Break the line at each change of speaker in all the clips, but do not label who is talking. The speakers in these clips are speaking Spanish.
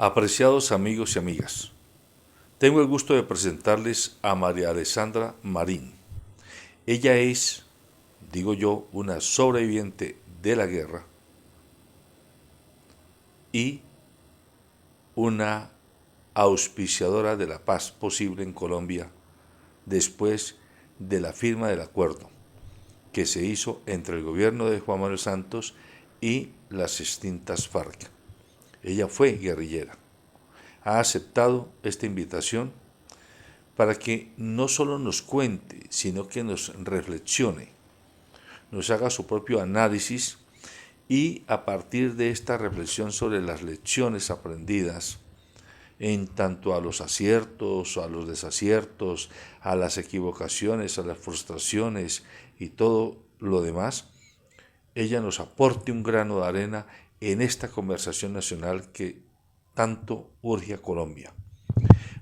Apreciados amigos y amigas, tengo el gusto de presentarles a María Alessandra Marín. Ella es, digo yo, una sobreviviente de la guerra y una auspiciadora de la paz posible en Colombia después de la firma del acuerdo que se hizo entre el gobierno de Juan Manuel Santos y las extintas FARC. Ella fue guerrillera. Ha aceptado esta invitación para que no solo nos cuente, sino que nos reflexione, nos haga su propio análisis y a partir de esta reflexión sobre las lecciones aprendidas, en tanto a los aciertos, a los desaciertos, a las equivocaciones, a las frustraciones y todo lo demás, ella nos aporte un grano de arena en esta conversación nacional que tanto urge a Colombia.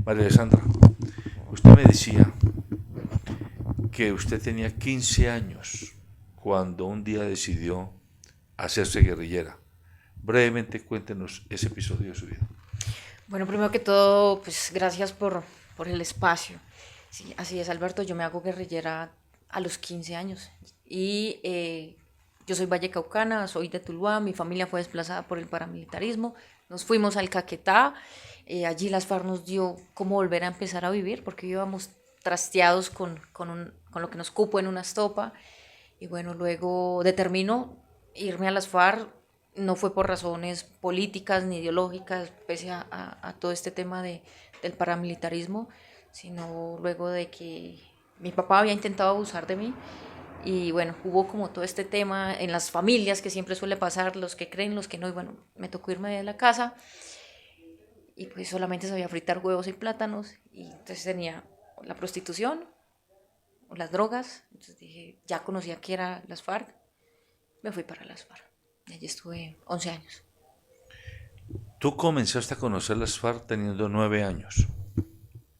María Alessandra, usted me decía que usted tenía 15 años cuando un día decidió hacerse guerrillera. Brevemente cuéntenos ese episodio de su vida.
Bueno, primero que todo, pues gracias por el espacio. Sí, así es, Alberto, yo me hago guerrillera a los 15 años y yo soy vallecaucana, soy de Tuluá, mi familia fue desplazada por el paramilitarismo, nos fuimos al Caquetá, allí las FARC nos dio cómo volver a empezar a vivir porque íbamos trasteados con lo que nos cupo en una estopa y bueno, luego determino irme a las FARC. No fue por razones políticas ni ideológicas, pese a todo este tema del paramilitarismo, sino luego de que mi papá había intentado abusar de mí y bueno, hubo como todo este tema en las familias que siempre suele pasar, los que creen, los que no, y bueno, me tocó irme de la casa y pues solamente sabía fritar huevos y plátanos y entonces tenía la prostitución o las drogas, entonces dije, ya conocía que era las FARC, me fui para las FARC. Y allí estuve 11 años.
Tú comenzaste a conocer las FARC teniendo 9 años.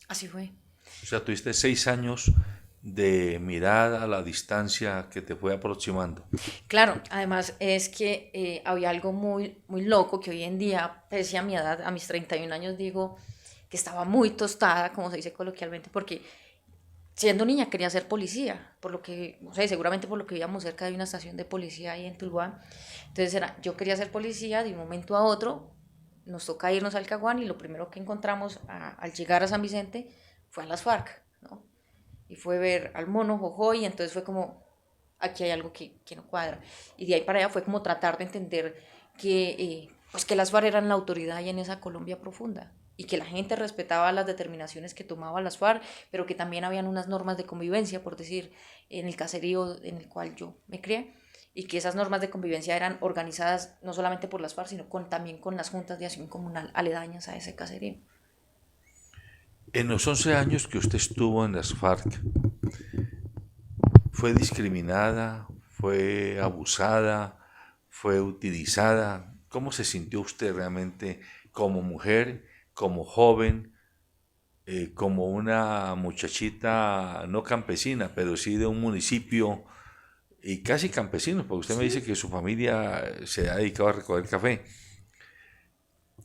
Así fue.
O sea, tuviste 6 años de mirada a la distancia que te fue aproximando.
Claro, además es que había algo muy loco que hoy en día, pese a mi edad, a mis 31 años, digo que estaba muy tostada, como se dice coloquialmente, porque siendo niña quería ser policía, por lo que, no sé, seguramente por lo que vivíamos cerca de una estación de policía ahí en Tuluá. Entonces yo quería ser policía de un momento a otro, nos toca irnos al Caguán y lo primero que encontramos al llegar a San Vicente fue a las FARC, ¿no? Y fue ver al mono Jojoy y entonces fue como, aquí hay algo que no cuadra. Y de ahí para allá fue como tratar de entender pues que las FARC eran la autoridad ahí en esa Colombia profunda y que la gente respetaba las determinaciones que tomaba las FARC, pero que también habían unas normas de convivencia, por decir, en el caserío en el cual yo me crié, y que esas normas de convivencia eran organizadas no solamente por las FARC, sino también con las juntas de acción comunal aledañas a ese caserío.
En los 11 años que usted estuvo en las FARC, ¿fue discriminada? ¿Fue abusada? ¿Fue utilizada? ¿Cómo se sintió usted realmente como mujer, como joven, como una muchachita no campesina, pero sí de un municipio y casi campesino, porque usted me dice que su familia se ha dedicado a recoger café?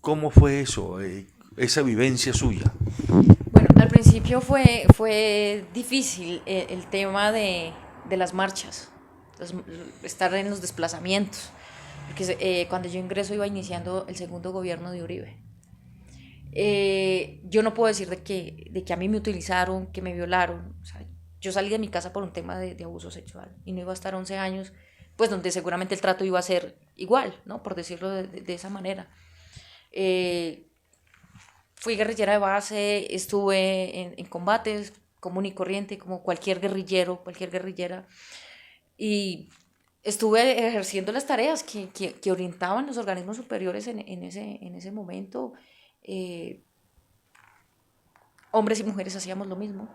¿Cómo fue eso, esa vivencia suya?
Bueno, al principio fue difícil el tema de las marchas, los- estar en los desplazamientos, porque cuando yo ingreso iba iniciando el segundo gobierno de Uribe. Yo no puedo decir de que a mí me utilizaron, que me violaron. O sea, yo salí de mi casa por un tema de abuso sexual y no iba a estar 11 años, pues donde seguramente el trato iba a ser igual, ¿no? Por decirlo de esa manera. Eh, Fui guerrillera de base, estuve en combates común y corriente, como cualquier guerrillero, cualquier guerrillera, y estuve ejerciendo las tareas que orientaban los organismos superiores en ese momento. Eh, Hombres y mujeres hacíamos lo mismo.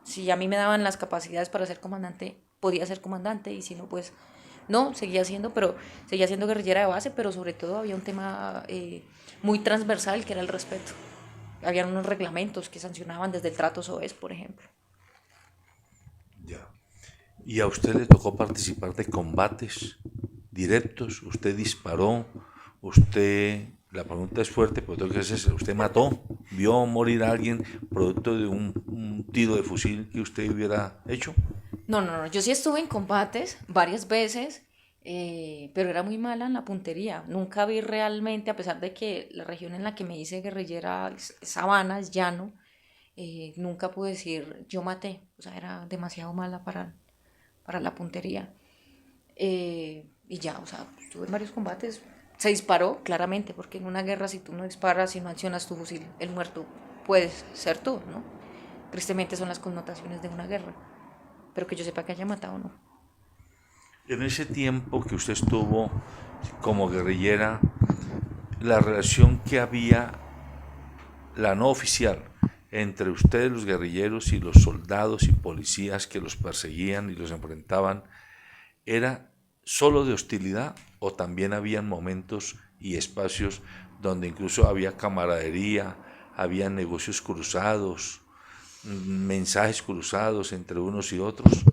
Si a mí me daban las capacidades para ser comandante, podía ser comandante, y si no, pues no, seguía siendo guerrillera de base, pero sobre todo había un tema muy transversal que era el respeto. Habían unos reglamentos que sancionaban desde el trato SOES, por ejemplo.
Ya. ¿Y a usted le tocó participar de combates directos? ¿Usted disparó? ¿Usted la pregunta es fuerte, pero tengo que hacer, ¿usted mató, vio morir a alguien producto de un tiro de fusil que usted hubiera hecho?
No, no, no, yo sí estuve en combates varias veces, pero era muy mala en la puntería. Nunca vi realmente, a pesar de que la región en la que me hice guerrillera es sabana, es llano, nunca pude decir yo maté. O sea, era demasiado mala para la puntería. Y ya, o sea, estuve en varios combates. Se disparó, claramente, porque en una guerra si tú no disparas, si no accionas tu fusil, el muerto puedes ser tú, ¿no? Tristemente son las connotaciones de una guerra, pero que yo sepa que haya matado, no.
En ese tiempo que usted estuvo como guerrillera, la relación que había, la no oficial, entre ustedes los guerrilleros y los soldados y policías que los perseguían y los enfrentaban, ¿era solo de hostilidad o también habían momentos y espacios donde incluso había camaradería, había negocios cruzados, mensajes cruzados entre unos y otros?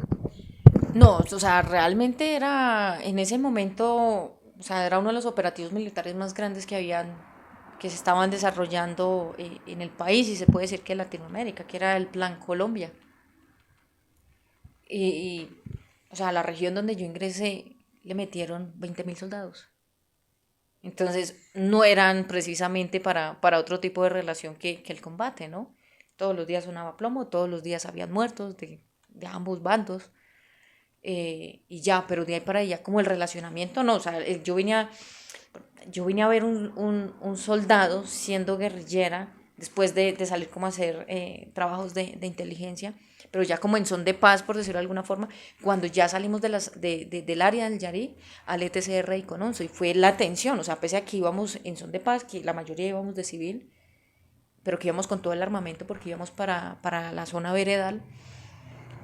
No, o sea, realmente era en ese momento, o sea, era uno de los operativos militares más grandes que se estaban desarrollando en el país y se puede decir que en Latinoamérica, que era el Plan Colombia. Y, o sea, a la región donde yo ingresé le metieron 20.000 soldados. Entonces, no eran precisamente para otro tipo de relación que el combate, ¿no? Todos los días sonaba plomo, todos los días habían muertos de ambos bandos. Y ya, pero de ahí para allá, como el relacionamiento, no, o sea, yo vine a ver un soldado siendo guerrillera después de salir como a hacer trabajos de inteligencia, pero ya como en son de paz, por decirlo de alguna forma, cuando ya salimos del área del Yarí al ETCR y Cononso, y fue la tensión, o sea, pese a que íbamos en son de paz, que la mayoría íbamos de civil, pero que íbamos con todo el armamento porque íbamos para la zona veredal,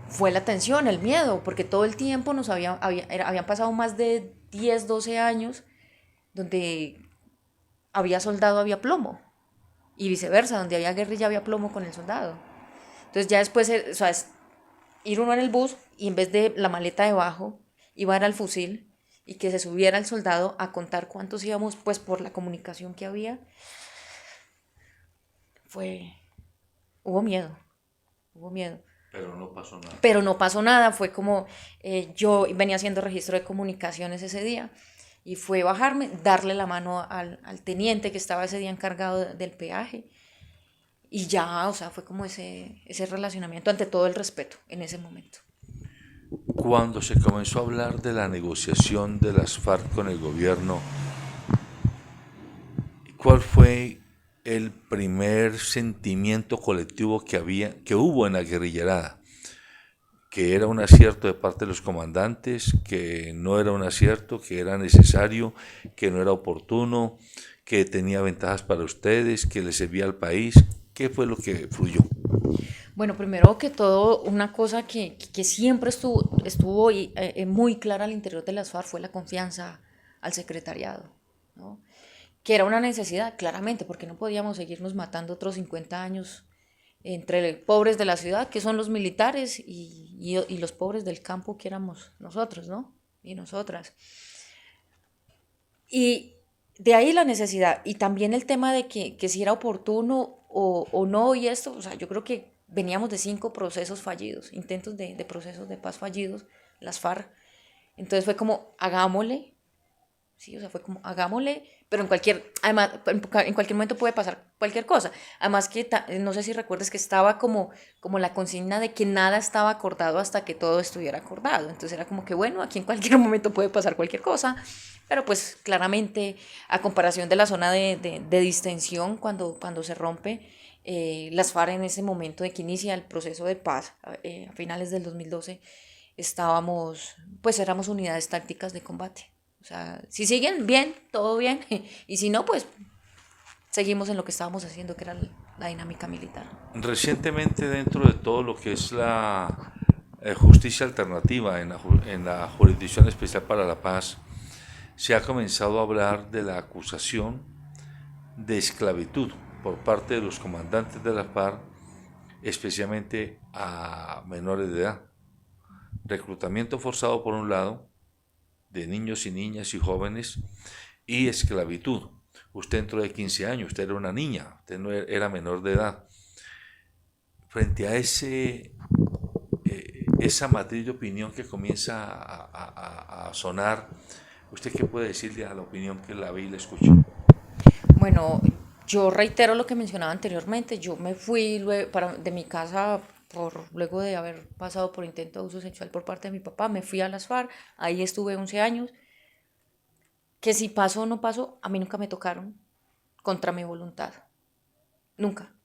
fue la tensión, el miedo, porque todo el tiempo habían pasado más de 10 12 años donde había soldado, había plomo, y viceversa, donde había guerrilla, había plomo con el soldado. Entonces ya después, o sea, es ir uno en el bus y en vez de la maleta debajo, iba al fusil y que se subiera el soldado a contar cuántos íbamos, pues por la comunicación que había, fue, hubo miedo, hubo miedo.
Pero no pasó nada.
Pero no pasó nada, fue como yo venía haciendo registro de comunicaciones ese día y fue bajarme, darle la mano al teniente que estaba ese día encargado del peaje y ya, o sea, fue como ese relacionamiento ante todo el respeto en ese momento.
Cuando se comenzó a hablar de la negociación de las FARC con el gobierno, ¿cuál fue el primer sentimiento colectivo que hubo en la guerrillerada? Que era un acierto de parte de los comandantes, que no era un acierto, que era necesario, que no era oportuno, que tenía ventajas para ustedes, que les servía al país. ¿Qué fue lo que fluyó?
Bueno, primero que todo, una cosa que siempre estuvo muy clara al interior de las FARC fue la confianza al secretariado, ¿no? Que era una necesidad, claramente, porque no podíamos seguirnos matando otros 50 años entre pobres de la ciudad, que son los militares, y los pobres del campo, que éramos nosotros, ¿no? Y nosotras. Y de ahí la necesidad, y también el tema de que si era oportuno o no, y esto, o sea, yo creo que veníamos de 5 procesos fallidos, intentos de procesos de paz fallidos, las FARC. Entonces fue como, hagámosle, sí, o sea, fue como, hagámosle, pero además, en cualquier momento puede pasar cualquier cosa. Además que, no sé si recuerdas que estaba como la consigna de que nada estaba acordado hasta que todo estuviera acordado. Entonces era como que, bueno, aquí en cualquier momento puede pasar cualquier cosa, pero pues claramente, a comparación de la zona de distensión, cuando se rompe, las FARC en ese momento de que inicia el proceso de paz, a finales del 2012, pues éramos unidades tácticas de combate. O sea, si siguen bien, todo bien, y si no, pues seguimos en lo que estábamos haciendo, que era la dinámica militar.
Recientemente, dentro de todo lo que es la justicia alternativa en la Jurisdicción Especial para la Paz, se ha comenzado a hablar de la acusación de esclavitud por parte de los comandantes de la FARC, especialmente a menores de edad. Reclutamiento forzado por un lado, de niños y niñas y jóvenes, y esclavitud. usted entró de 15 años, usted era una niña, usted no era menor de edad. Frente a esa matriz de opinión que comienza a sonar, ¿usted qué puede decirle a la opinión que la ve y la escucha?
Bueno, yo reitero lo que mencionaba anteriormente. Yo me fui de mi casa luego de haber pasado por intento de abuso sexual por parte de mi papá. Me fui a las FARC, ahí estuve 11 años. Que si paso o no paso, a mí nunca me tocaron contra mi voluntad. Nunca,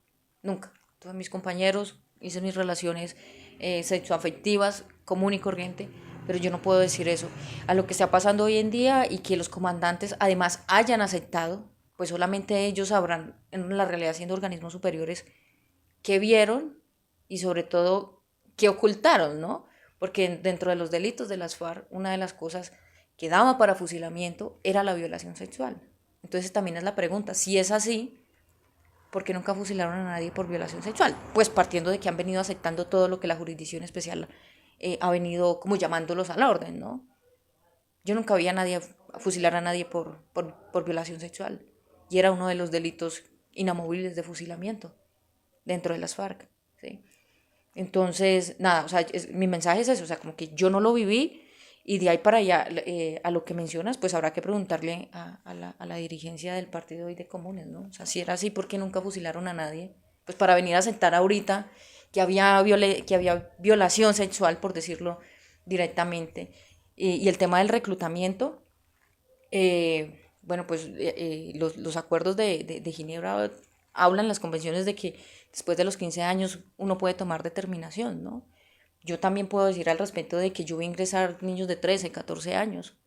nunca. Todos mis compañeros, hice mis relaciones sexoafectivas, común y corriente, pero yo no puedo decir eso. A lo que está pasando hoy en día y que los comandantes además hayan aceptado, pues solamente ellos sabrán, en la realidad siendo organismos superiores, qué vieron y sobre todo qué ocultaron, ¿no? Porque dentro de los delitos de las FARC, una de las cosas que daba para fusilamiento era la violación sexual. Entonces también es la pregunta, si es así, ¿por qué nunca fusilaron a nadie por violación sexual? Pues partiendo de que han venido aceptando todo lo que la jurisdicción especial ha venido como llamándolos a la orden, ¿no? Yo nunca vi a nadie fusilar a nadie por violación sexual. Y era uno de los delitos inamovibles de fusilamiento dentro de las FARC, ¿sí? Entonces, nada, o sea, mi mensaje es eso, o sea, como que yo no lo viví y de ahí para allá, a lo que mencionas, pues habrá que preguntarle a la dirigencia del partido y de Comunes, ¿no? O sea, si era así, ¿por qué nunca fusilaron a nadie? Pues para venir a sentar ahorita que había violación sexual, por decirlo directamente. Y el tema del reclutamiento, bueno, pues los acuerdos de Ginebra hablan las convenciones de que después de los 15 años uno puede tomar determinación, ¿no? Yo también puedo decir al respecto de que yo voy a ingresar niños de 13, 14 años,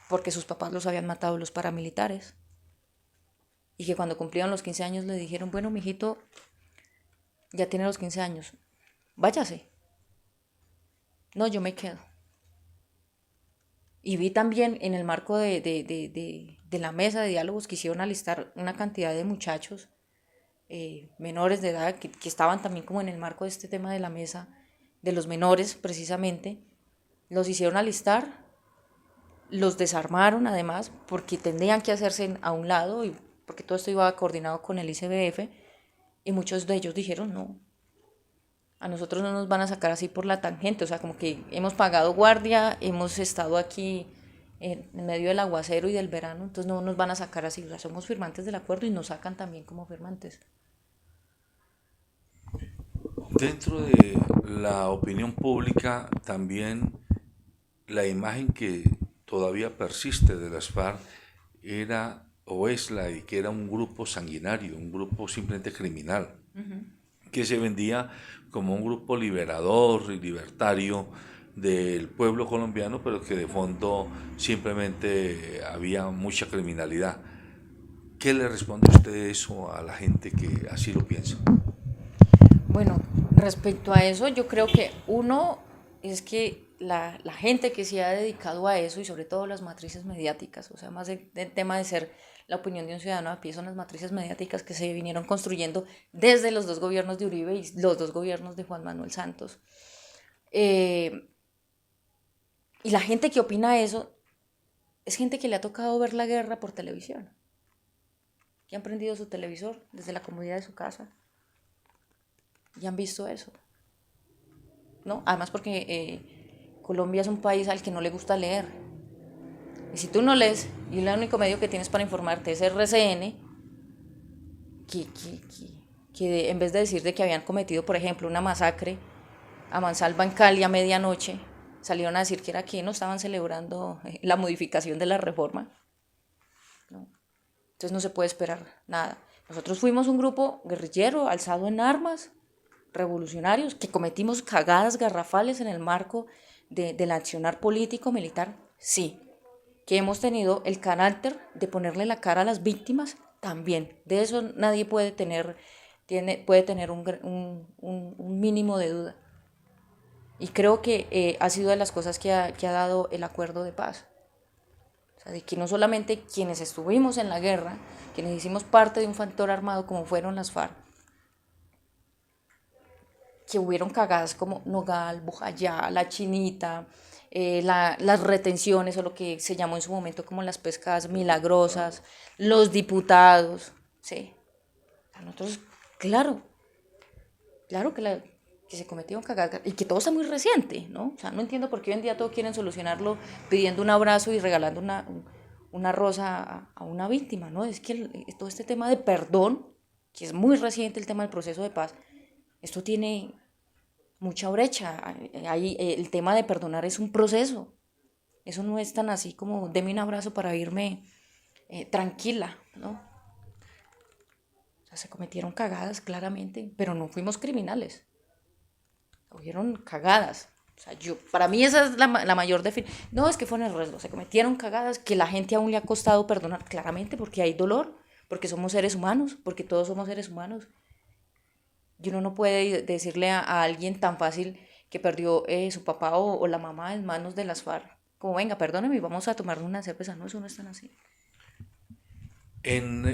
porque sus papás los habían matado los paramilitares. Y que cuando cumplieron los 15 años le dijeron, bueno, mijito, ya tiene los 15 años, váyase. No, yo me quedo. Y vi también en el marco de la mesa de diálogos que hicieron alistar una cantidad de muchachos menores de edad que estaban también como en el marco de este tema de la mesa de los menores precisamente. Los hicieron alistar, los desarmaron además porque tendrían que hacerse a un lado y porque todo esto iba coordinado con el ICBF y muchos de ellos dijeron no, a nosotros no nos van a sacar así por la tangente, o sea, como que hemos pagado guardia, hemos estado aquí en medio del aguacero y del verano, entonces no nos van a sacar así, o sea, somos firmantes del acuerdo y nos sacan también como firmantes.
Dentro de la opinión pública también la imagen que todavía persiste de las FARC era o es la de que era un grupo sanguinario, un grupo simplemente criminal, que se vendía como un grupo liberador y libertario del pueblo colombiano, pero que de fondo simplemente había mucha criminalidad. ¿Qué le responde usted eso a la gente que así lo piensa?
Bueno, respecto a eso, yo creo que uno es que la gente que se ha dedicado a eso y sobre todo las matrices mediáticas, o sea, más del tema de ser la opinión de un ciudadano a pie, son las matrices mediáticas que se vinieron construyendo desde los dos gobiernos de Uribe y los dos gobiernos de Juan Manuel Santos. Y la gente que opina eso es gente que le ha tocado ver la guerra por televisión, que han prendido su televisor desde la comodidad de su casa y han visto eso, ¿no? Además porque Colombia es un país al que no le gusta leer. Y si tú no lees, y el único medio que tienes para informarte es RCN, que en vez de decir de que habían cometido, por ejemplo, una masacre a mansalva en Cali a medianoche, salieron a decir que era que no estaban celebrando la modificación de la reforma, ¿no? Entonces no se puede esperar nada. Nosotros fuimos un grupo guerrillero alzado en armas, revolucionarios, que cometimos cagadas garrafales en el marco del accionar político militar, sí. Que hemos tenido el carácter de ponerle la cara a las víctimas, también. De eso nadie puede tener un mínimo de duda. Y creo que ha sido de las cosas que ha dado el acuerdo de paz. O sea, de que no solamente quienes estuvimos en la guerra, quienes hicimos parte de un factor armado como fueron las FARC, que hubieron cagadas como Nogal, Bojayá, La Chinita, las retenciones o lo que se llamó en su momento como las pescas milagrosas, los diputados, ¿sí? A nosotros, claro, claro que se cometieron cagadas y que todo está muy reciente, ¿no? O sea, no entiendo por qué hoy en día todos quieren solucionarlo pidiendo un abrazo y regalando una rosa a una víctima, ¿no? Es que todo este tema de perdón, que es muy reciente el tema del proceso de paz, esto tiene mucha brecha. Ahí, el tema de perdonar es un proceso. Eso no es tan así como deme un abrazo para irme tranquila, ¿no? O sea, se cometieron cagadas claramente, pero no fuimos criminales. Hubieron cagadas. O sea, para mí esa es la mayor definición. No, es que fue en el riesgo, se cometieron cagadas que la gente aún le ha costado perdonar claramente porque hay dolor, porque somos seres humanos, porque todos somos seres humanos. Y uno no puede decirle a alguien tan fácil que perdió su papá o la mamá en manos de las FARC, como venga, perdóneme y vamos a tomar una cerveza. No, eso no es tan así.
En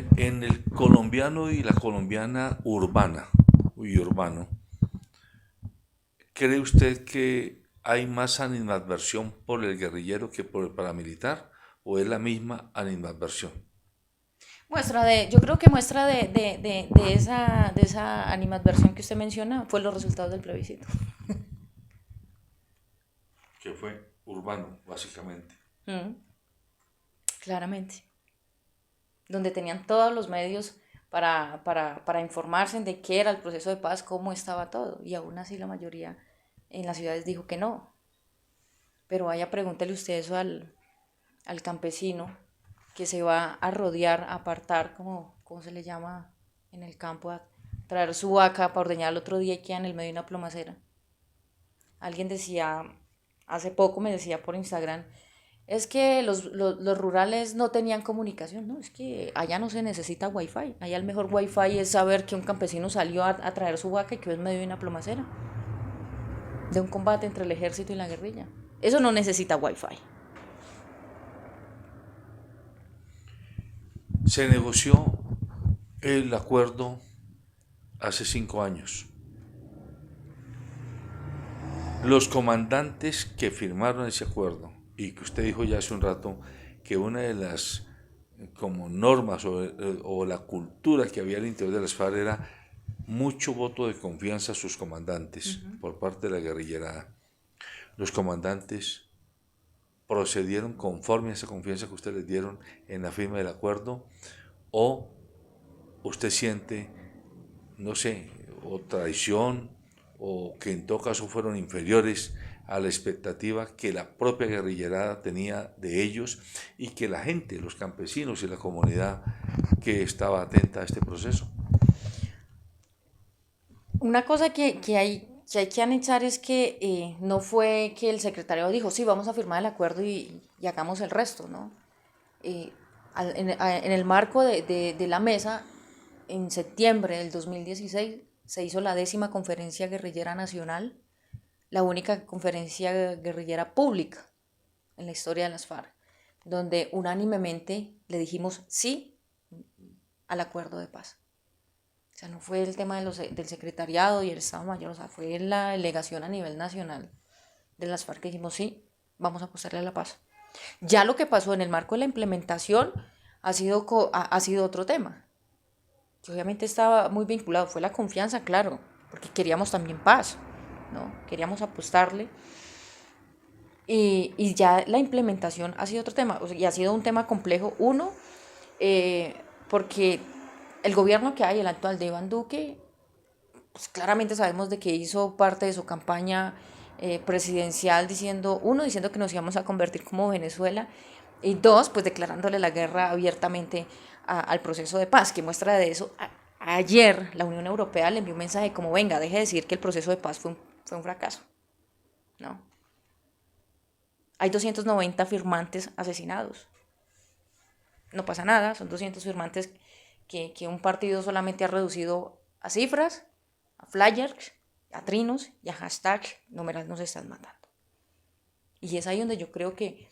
el colombiano y la colombiana urbana y urbano, ¿cree usted que hay más animadversión por el guerrillero que por el paramilitar? ¿O es la misma animadversión?
Yo creo que muestra de esa animadversión que usted menciona fue los resultados del plebiscito.
Que fue urbano, básicamente.
Claramente. Donde tenían todos los medios para informarse de qué era el proceso de paz, cómo estaba todo. Y aún así la mayoría en las ciudades dijo que no. Pero vaya, pregúntele usted eso al campesino que se va a rodear, a apartar, como se le llama en el campo, a traer su vaca para ordeñar el otro día y queda en el medio de una plomacera. Alguien decía, hace poco me decía por Instagram, es que los rurales no tenían comunicación, no, es que allá no se necesita wifi, allá el mejor wifi es saber que un campesino salió a traer su vaca y quedó en medio de una plomacera, de un combate entre el ejército y la guerrilla. Eso no necesita wifi.
Se negoció el acuerdo hace 5 años. Los comandantes que firmaron ese acuerdo, y que usted dijo ya hace un rato que una de las como normas o la cultura que había al interior de las FARC era mucho voto de confianza a sus comandantes por parte de la guerrillerada. Los comandantes procedieron conforme a esa confianza que ustedes les dieron en la firma del acuerdo, o usted siente, no sé, o traición, o que en todo caso fueron inferiores a la expectativa que la propia guerrillerada tenía de ellos y que la gente, los campesinos y la comunidad que estaba atenta a este proceso.
Una cosa que hay que analizar es que no fue que el secretario dijo, sí, vamos a firmar el acuerdo y hagamos el resto, ¿no? En el marco de la mesa, en septiembre del 2016, se hizo la 10ª conferencia guerrillera nacional, la única conferencia guerrillera pública en la historia de las FARC, donde unánimemente le dijimos sí al acuerdo de paz. O sea, no fue el tema del secretariado y el Estado Mayor, o sea, fue la delegación a nivel nacional de las FARC que dijimos sí, vamos a apostarle a la paz. Ya lo que pasó en el marco de la implementación ha sido otro tema, que obviamente estaba muy vinculado, fue la confianza, claro, porque queríamos también paz, ¿no? Queríamos apostarle. Y ya la implementación ha sido otro tema, o sea, y ha sido un tema complejo. Uno, porque el gobierno que hay, el actual de Iván Duque, pues claramente sabemos de que hizo parte de su campaña presidencial diciendo que nos íbamos a convertir como Venezuela, y dos, pues declarándole la guerra abiertamente al proceso de paz. Que muestra de eso, ayer la Unión Europea le envió un mensaje como, venga, deje de decir que el proceso de paz fue un fracaso, ¿no? Hay 290 firmantes asesinados. No pasa nada, son 200 firmantes que un partido solamente ha reducido a cifras, a flyers, a trinos y a hashtags, numeral nos están matando. Y es ahí donde yo creo que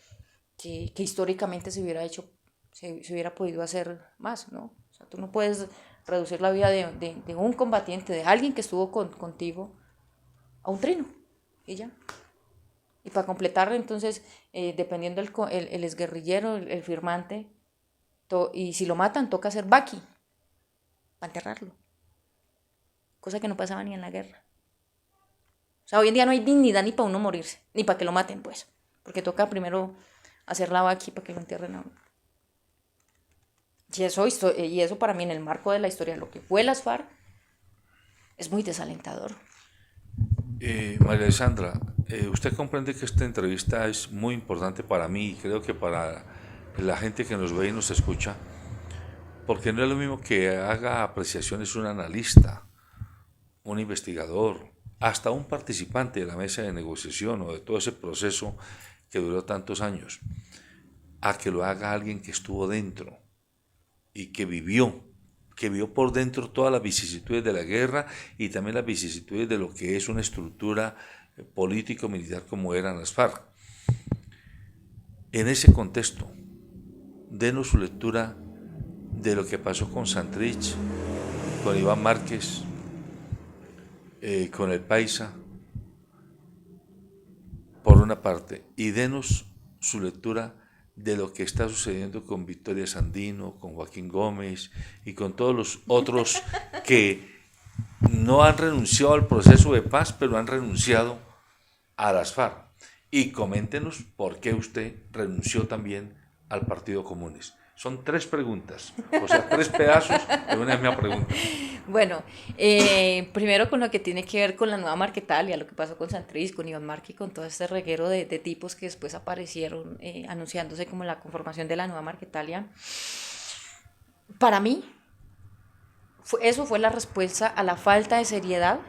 históricamente se hubiera podido hacer más, ¿no? O sea, tú no puedes reducir la vida de un combatiente, de alguien que estuvo contigo, a un trino y ya. Y para completar, entonces, dependiendo el exguerrillero, el firmante, y si lo matan, toca hacer vaqui para enterrarlo. Cosa que no pasaba ni en la guerra. O sea, hoy en día no hay dignidad ni para uno morirse, ni para que lo maten, pues. Porque toca primero hacer la vaqui para que lo entierren a uno. Y eso para mí, en el marco de la historia, lo que fue las FARC, es muy desalentador.
María Alessandra, usted comprende que esta entrevista es muy importante para mí y creo que para la gente que nos ve y nos escucha, porque no es lo mismo que haga apreciaciones un analista, un investigador, hasta un participante de la mesa de negociación o de todo ese proceso que duró tantos años, a que lo haga alguien que estuvo dentro y que vivió por dentro todas las vicisitudes de la guerra y también las vicisitudes de lo que es una estructura político-militar como eran las FARC. En ese contexto, denos su lectura de lo que pasó con Santrich, con Iván Márquez, con el Paisa, por una parte, y denos su lectura de lo que está sucediendo con Victoria Sandino, con Joaquín Gómez y con todos los otros que no han renunciado al proceso de paz, pero han renunciado a las FARC. Y coméntenos por qué usted renunció también al Partido Comunes. Son 3 preguntas, o sea, 3 pedazos de una misma pregunta.
Bueno, primero con lo que tiene que ver con la nueva Marquetalia, lo que pasó con Santrich, con Iván Márquez, con todo este reguero de tipos que después aparecieron anunciándose como la conformación de la nueva Marquetalia. Para mí, eso fue la respuesta a la falta de seriedad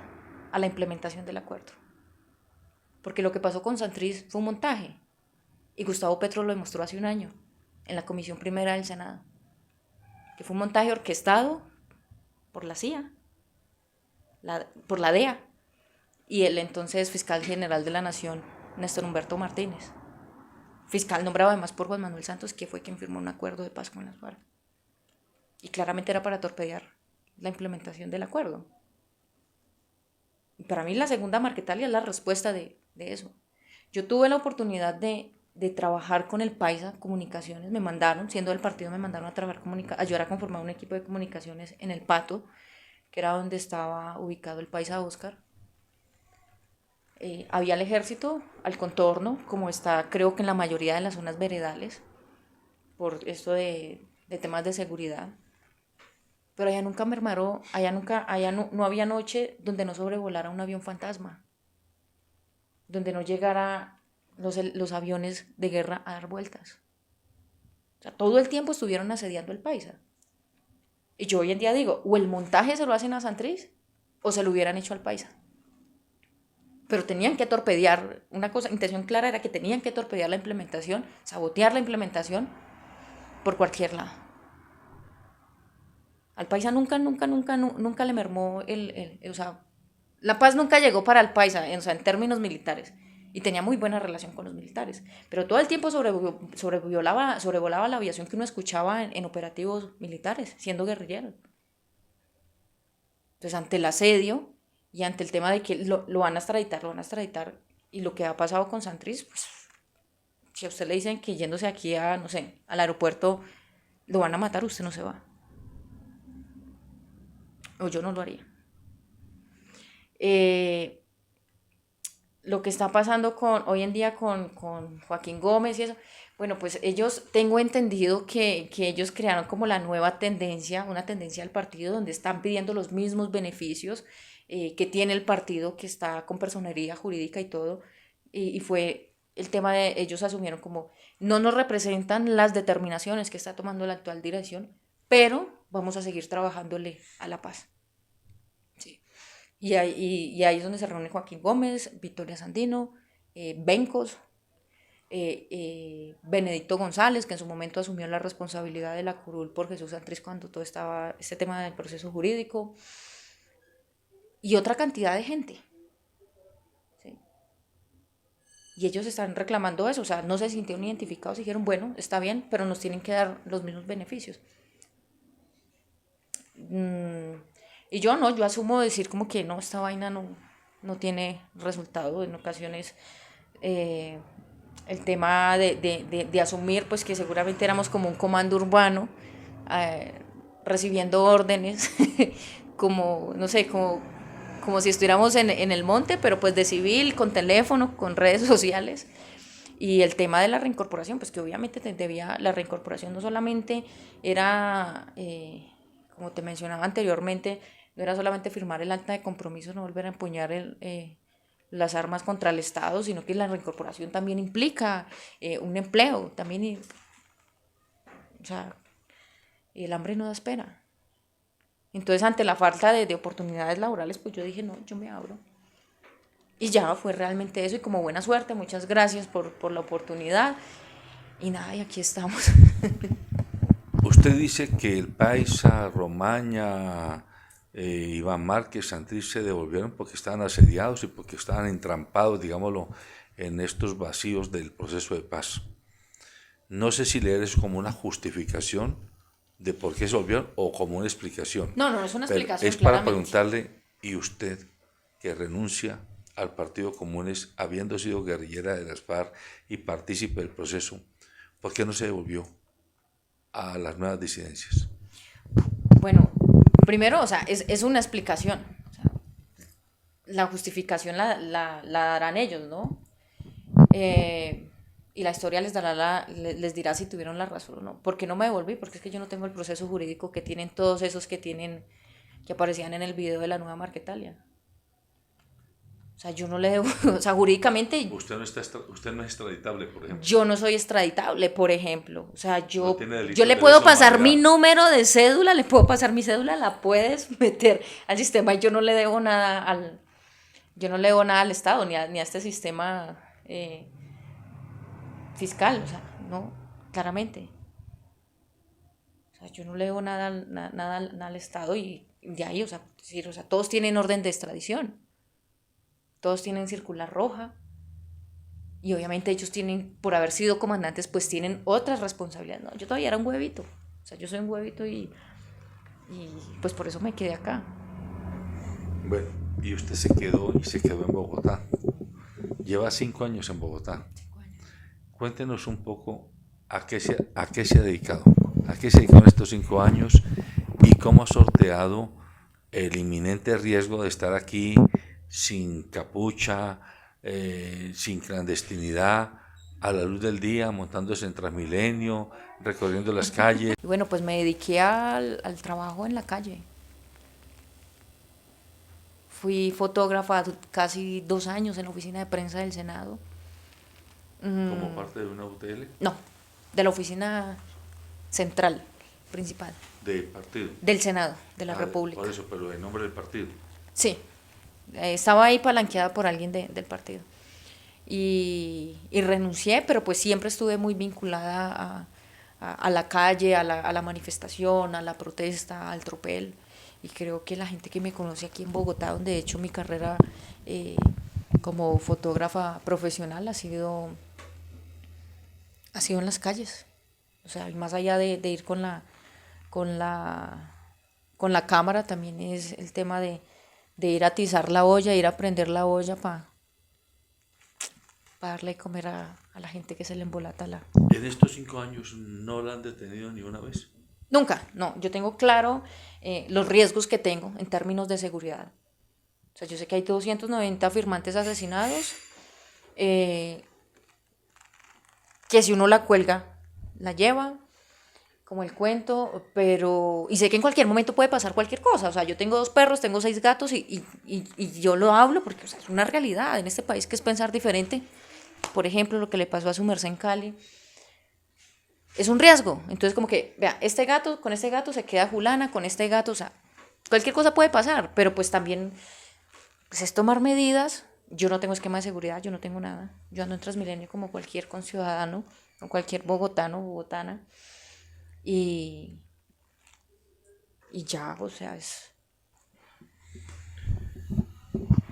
a la implementación del acuerdo. Porque lo que pasó con Santrich fue un montaje. Y Gustavo Petro lo demostró hace un año, en la Comisión Primera del Senado. Que fue un montaje orquestado por la CIA, por la DEA, y el entonces fiscal general de la Nación, Néstor Humberto Martínez. Fiscal nombrado además por Juan Manuel Santos, que fue quien firmó un acuerdo de paz con las FARC. Y claramente era para torpedear la implementación del acuerdo. Y para mí la segunda Marquetalia es la respuesta de eso. Yo tuve la oportunidad de trabajar con el Paisa Comunicaciones, siendo del partido, me mandaron a trabajar, a ayudar a conformar un equipo de comunicaciones en el Pato, que era donde estaba ubicado el Paisa Oscar. Había el ejército al contorno, como está creo que en la mayoría de las zonas veredales, por esto de temas de seguridad. Pero allá nunca mermaron, allá no había noche donde no sobrevolara un avión fantasma, donde no llegara los aviones de guerra a dar vueltas. O sea, todo el tiempo estuvieron asediando el Paisa. Y yo hoy en día digo, o el montaje se lo hacen a Santrich, o se lo hubieran hecho al Paisa. Pero tenían que torpedear, intención clara era que tenían que torpedear la implementación, sabotear la implementación por cualquier lado. Al Paisa nunca le mermó o sea, la paz nunca llegó para el Paisa, o sea, en términos militares, y tenía muy buena relación con los militares, pero todo el tiempo sobrevolaba la aviación que uno escuchaba en operativos militares, siendo guerrillero. Entonces, ante el asedio y ante el tema de que lo van a extraditar, y lo que ha pasado con Santrich, pues, si a usted le dicen que yéndose aquí no sé, al aeropuerto lo van a matar, usted no se va. O yo no lo haría. Lo que está pasando hoy en día con Joaquín Gómez y eso, bueno, pues tengo entendido que ellos crearon como la nueva tendencia, una tendencia del partido donde están pidiendo los mismos beneficios que tiene el partido, que está con personería jurídica y todo, y fue el tema de ellos asumieron como no nos representan las determinaciones que está tomando la actual dirección, pero vamos a seguir trabajándole a la paz. Sí. Y ahí es donde se reúne Joaquín Gómez, Victoria Sandino, Bencos, Benedicto González, que en su momento asumió la responsabilidad de la curul por Jesús Santrich cuando todo estaba este tema del proceso jurídico, y otra cantidad de gente. ¿Sí? Y ellos están reclamando eso, o sea, no se sintieron identificados y dijeron, bueno, está bien, pero nos tienen que dar los mismos beneficios. Y yo asumo decir como que no, esta vaina no no tiene resultado. En ocasiones el tema de asumir pues que seguramente éramos como un comando urbano, recibiendo órdenes, como, no sé, como si estuviéramos en el monte, pero pues de civil, con teléfono, con redes sociales. Y el tema de la reincorporación, pues que obviamente la reincorporación no solamente era, como te mencionaba anteriormente, no era solamente firmar el acta de compromiso, no volver a empuñar las armas contra el Estado, sino que la reincorporación también implica un empleo, también, o sea, el hambre no da espera. Entonces, ante la falta de oportunidades laborales, pues yo dije, no, yo me abro. Y ya fue realmente eso, y como buena suerte, muchas gracias por la oportunidad. Y nada, y aquí estamos.
Usted dice que el Paisa, Romaña, Iván Márquez, Santrich se devolvieron porque estaban asediados y porque estaban entrampados, digámoslo, en estos vacíos del proceso de paz. No sé si leer eso como una justificación de por qué se volvieron o como una explicación.
No es una explicación.
Es para preguntarle, ¿y usted que renuncia al Partido Comunes habiendo sido guerrillera de las FARC y partícipe del proceso, por qué no se devolvió a las nuevas disidencias?
Bueno, primero, o sea, es una explicación. O sea, la justificación la darán ellos, ¿no? Y la historia les dirá si tuvieron la razón o no. ¿Por qué no me devolví? Porque es que yo no tengo el proceso jurídico que tienen todos esos que aparecían en el video de la nueva Marquetalia. O sea, yo no le debo, o sea, jurídicamente...
Usted no es extraditable, por ejemplo.
Yo no soy extraditable, por ejemplo. O sea, yo
No
le puedo pasar mi número de cédula, le puedo pasar mi cédula, la puedes meter al sistema y yo no le debo nada al Estado, ni a este sistema fiscal, o sea, no, claramente. O sea, yo no le debo nada al Estado y de ahí, o sea, todos tienen orden de extradición. Todos tienen circular roja y obviamente ellos tienen, por haber sido comandantes, pues tienen otras responsabilidades. No, yo todavía era un huevito, o sea, yo soy un huevito y pues por eso me quedé acá.
Bueno, y usted se quedó en Bogotá. Lleva 5 años en Bogotá.
5 años.
Cuéntenos un poco a qué se ha dedicado. ¿A qué se dedicó en estos 5 años y cómo ha sorteado el inminente riesgo de estar aquí sin capucha, sin clandestinidad, a la luz del día, montándose en Transmilenio, recorriendo las calles?
Y bueno, pues me dediqué al trabajo en la calle. Fui fotógrafa casi 2 años en la oficina de prensa del Senado.
¿Como parte de una UTL?
No, de la oficina central, principal.
¿Del partido?
Del Senado, de la República.
Por eso, pero en nombre del partido.
Sí, estaba ahí palanqueada por alguien del partido. Y renuncié, pero pues siempre estuve muy vinculada a la calle, a la manifestación, a la protesta, al tropel. Y creo que la gente que me conoce aquí en Bogotá, donde he hecho mi carrera como fotógrafa profesional, ha sido en las calles. O sea, más allá de ir con la cámara, también es el tema de ir a atizar la olla, ir a prender la olla para darle de comer a la gente que se le embolata la...
¿En estos 5 años no la han detenido ni una vez?
Nunca, no. Yo tengo claro los riesgos que tengo en términos de seguridad. O sea, yo sé que hay 290 firmantes asesinados, que si uno la cuelga, la lleva, como el cuento, pero... Y sé que en cualquier momento puede pasar cualquier cosa. O sea, yo tengo 2 perros, tengo 6 gatos y yo lo hablo porque, o sea, es una realidad en este país que es pensar diferente. Por ejemplo, lo que le pasó a su merced en Cali. Es un riesgo. Entonces, como que, vea, con este gato se queda Julana, con este gato, o sea, cualquier cosa puede pasar, pero pues también pues, es tomar medidas. Yo no tengo esquema de seguridad, yo no tengo nada. Yo ando en Transmilenio como cualquier conciudadano, o cualquier bogotano o bogotana. Y ya, o sea, es...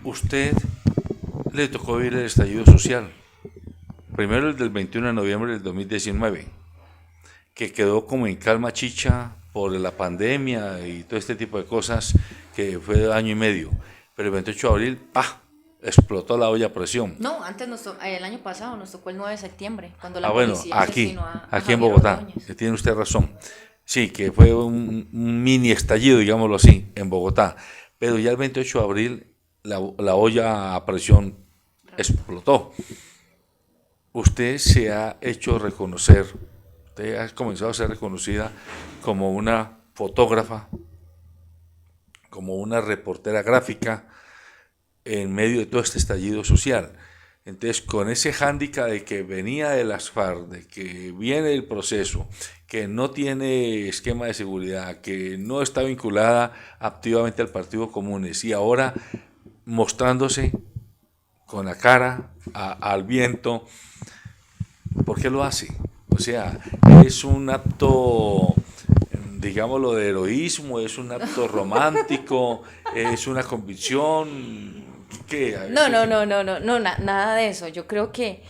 Usted le tocó vivir el estallido social. Primero el del 21 de noviembre del 2019, que quedó como en calma chicha por la pandemia y todo este tipo de cosas, que fue de año y medio. Pero el 28 de abril, ¡pah!, explotó la olla a presión.
No, antes el año pasado nos tocó el 9 de septiembre, cuando la
Bueno,
policía asesinó a
aquí en
Javier
Bogotá,
Ordóñez.
tiene usted razón. Sí, que fue un mini estallido, digámoslo así, en Bogotá. Pero ya el 28 de abril la olla a presión explotó. Usted se ha hecho reconocer, usted ha comenzado a ser reconocida como una fotógrafa, como una reportera gráfica en medio de todo este estallido social. Entonces, con ese hándicap de que venía de las FARC, de que viene el proceso, que no tiene esquema de seguridad, que no está vinculada activamente al Partido Comunes y ahora mostrándose con la cara al viento, ¿por qué lo hace? O sea, es un acto, digámoslo, de heroísmo, es un acto romántico, es una convicción. ¿Qué?
Nada de eso. Yo creo que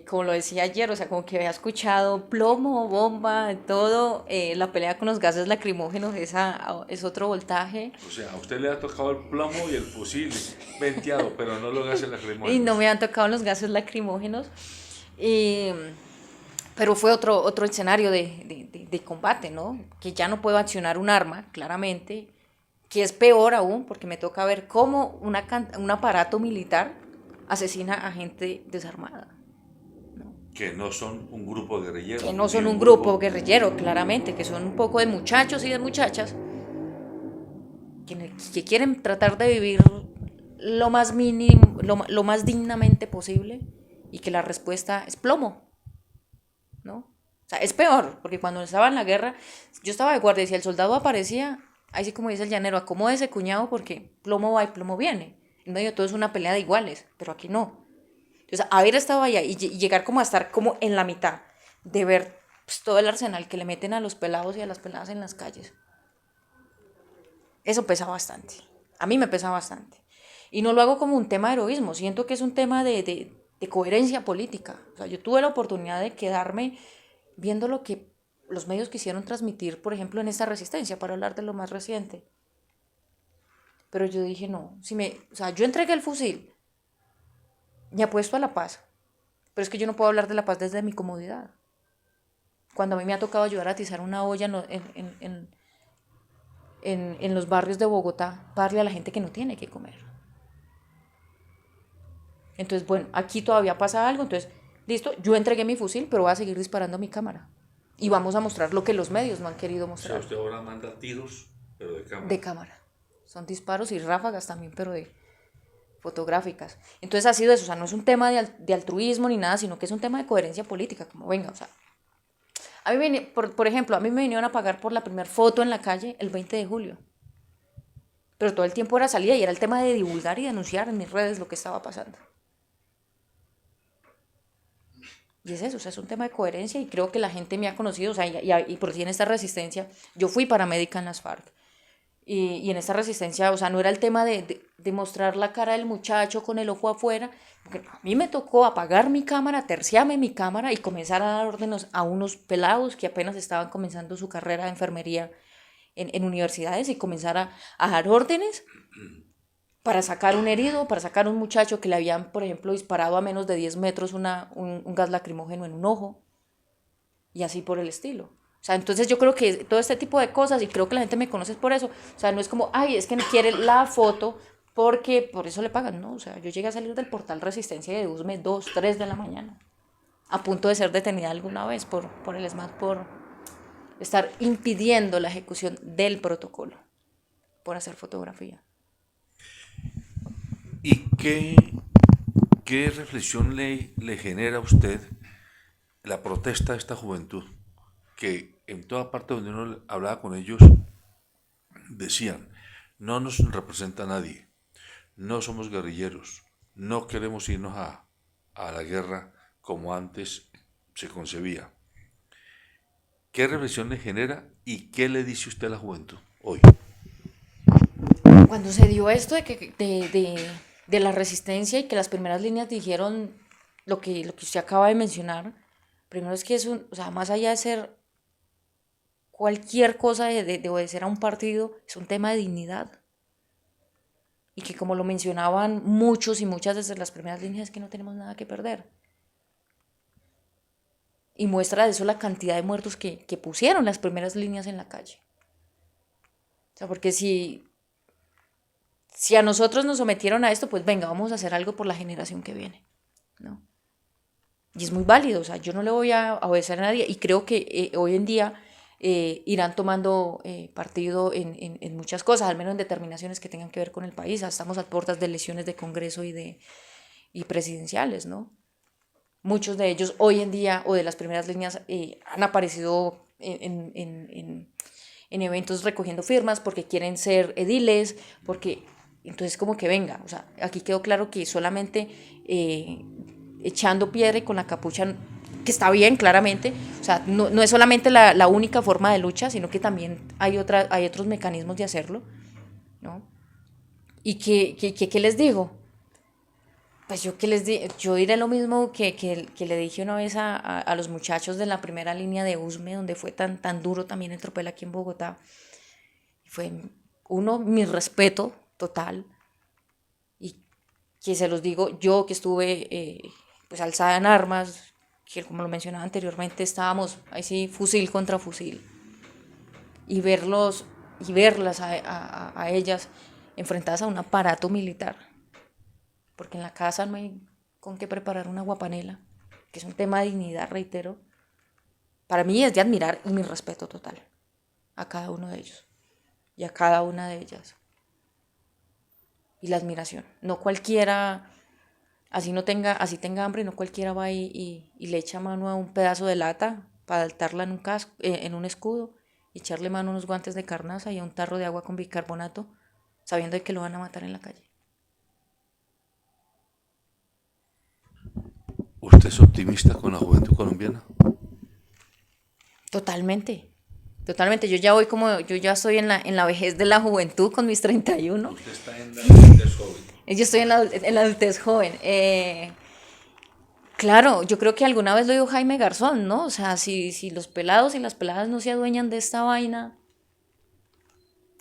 como lo decía ayer, o sea, como que había escuchado plomo, bomba, todo, la pelea con los gases lacrimógenos, esa es otro voltaje.
O sea, a usted le ha tocado el plomo y el fusil venteado, pero no los gases
Y
lacrimógenos.
no me han tocado los gases lacrimógenos. Y, pero fue otro escenario de combate, ¿no? Que ya no puedo accionar un arma, claramente, que es peor aún, porque me toca ver cómo un aparato militar asesina a gente desarmada.
Que no son un grupo guerrillero.
Que no son un grupo guerrillero, claramente, que son un poco de muchachos y de muchachas que quieren tratar de vivir lo más mínimo, lo más dignamente posible, y que la respuesta es plomo, ¿no? O sea, es peor, porque cuando estaba en la guerra, yo estaba de guardia y si el soldado aparecía, ahí sí como dice el llanero, acomódese cuñado porque plomo va y plomo viene. En medio de todo es una pelea de iguales, pero aquí no. Entonces, haber estado allá y llegar como a estar como en la mitad de ver pues, todo el arsenal que le meten a los pelados y a las peladas en las calles, eso pesa bastante. A mí me pesa bastante. Y no lo hago como un tema de heroísmo, siento que es un tema de coherencia política. O sea, yo tuve la oportunidad de quedarme viendo lo que los medios quisieron transmitir, por ejemplo, en esta resistencia, para hablar de lo más reciente. Pero yo dije, no, o sea, yo entregué el fusil, me apuesto a la paz, pero es que yo no puedo hablar de la paz desde mi comodidad. Cuando a mí me ha tocado ayudar a atizar una olla en los barrios de Bogotá, para darle a la gente que no tiene que comer. Entonces, bueno, aquí todavía pasa algo, entonces, listo, yo entregué mi fusil, pero voy a seguir disparando a mi cámara. Y vamos a mostrar lo que los medios no han querido mostrar.
O sea, usted ahora manda tiros, pero de cámara.
De cámara. Son disparos y ráfagas también, pero de fotográficas. Entonces ha sido eso, o sea, no es un tema de altruismo ni nada, sino que es un tema de coherencia política, como venga, o sea. A mí, por ejemplo, a mí me vinieron a pagar por la primera foto en la calle el 20 de julio. Pero todo el tiempo era salida y era el tema de divulgar y denunciar en mis redes lo que estaba pasando. Y es eso, o sea, es un tema de coherencia y creo que la gente me ha conocido, o sea, y por si en esta resistencia, yo fui paramédica en las FARC. Y en esta resistencia, o sea, no era el tema de mostrar la cara del muchacho con el ojo afuera, porque a mí me tocó apagar mi cámara, terciarme mi cámara y comenzar a dar órdenes a unos pelados que apenas estaban comenzando su carrera de enfermería en universidades y comenzar a dar órdenes para sacar un herido, para sacar un muchacho que le habían, por ejemplo, disparado a menos de 10 metros un gas lacrimógeno en un ojo y así por el estilo. O sea, entonces yo creo que todo este tipo de cosas, y creo que la gente me conoce por eso, o sea, no es como, ay, es que no quiere la foto porque por eso le pagan, ¿no? O sea, yo llegué a salir del portal Resistencia de Usme 2, 3 de la mañana, a punto de ser detenida alguna vez por el ESMAD por estar impidiendo la ejecución del protocolo, por hacer fotografía.
¿Y qué reflexión le genera a usted la protesta de esta juventud? Que en toda parte donde uno hablaba con ellos, decían, no nos representa nadie, no somos guerrilleros, no queremos irnos a la guerra como antes se concebía. ¿Qué reflexión le genera y qué le dice usted a la juventud hoy?
Cuando se dio esto de la resistencia y que las primeras líneas dijeron lo que usted acaba de mencionar, primero es que es o sea, más allá de ser cualquier cosa de obedecer a un partido, es un tema de dignidad. y que, como lo mencionaban muchos y muchas desde las primeras líneas, es que no tenemos nada que perder. Y muestra de eso la cantidad de muertos que pusieron las primeras líneas en la calle. O sea, porque si a nosotros nos sometieron a esto, pues venga, vamos a hacer algo por la generación que viene, ¿no? Y es muy válido, o sea, yo no le voy a obedecer a nadie, y creo que hoy en día irán tomando partido en muchas cosas, al menos en determinaciones que tengan que ver con el país. Estamos a puertas de elecciones de Congreso y presidenciales, ¿no? Muchos de ellos hoy en día, o de las primeras líneas, han aparecido en eventos recogiendo firmas porque quieren ser ediles, porque entonces como que venga, o sea, aquí quedó claro que solamente echando piedra y con la capucha, que está bien, claramente, o sea, no es solamente la única forma de lucha, sino que también hay otros mecanismos de hacerlo, ¿no? Y ¿qué les digo? Pues yo diré lo mismo que le dije una vez a los muchachos de la primera línea de USME, donde fue tan duro también el tropel aquí en Bogotá. Fue, mi respeto total, y que se los digo yo, que estuve pues alzada en armas, que como lo mencionaba anteriormente, estábamos ahí sí, fusil contra fusil, y verlas a ellas enfrentadas a un aparato militar, porque en la casa no hay con qué preparar una guapanela, que es un tema de dignidad, reitero. Para mí es de admirar, y mi respeto total a cada uno de ellos y a cada una de ellas. Y la admiración. No cualquiera, así tenga hambre, no cualquiera va y le echa mano a un pedazo de lata para adaptarla en un escudo, y echarle mano a unos guantes de carnaza y a un tarro de agua con bicarbonato, sabiendo de que lo van a matar en la calle.
¿Usted es optimista con la juventud colombiana?
Totalmente. Yo ya estoy en la vejez de la juventud con mis 31.
Usted está en la adultez joven.
Yo estoy en la adultez joven. Claro, yo creo que alguna vez lo dijo Jaime Garzón, ¿no? O sea, si los pelados y las peladas no se adueñan de esta vaina,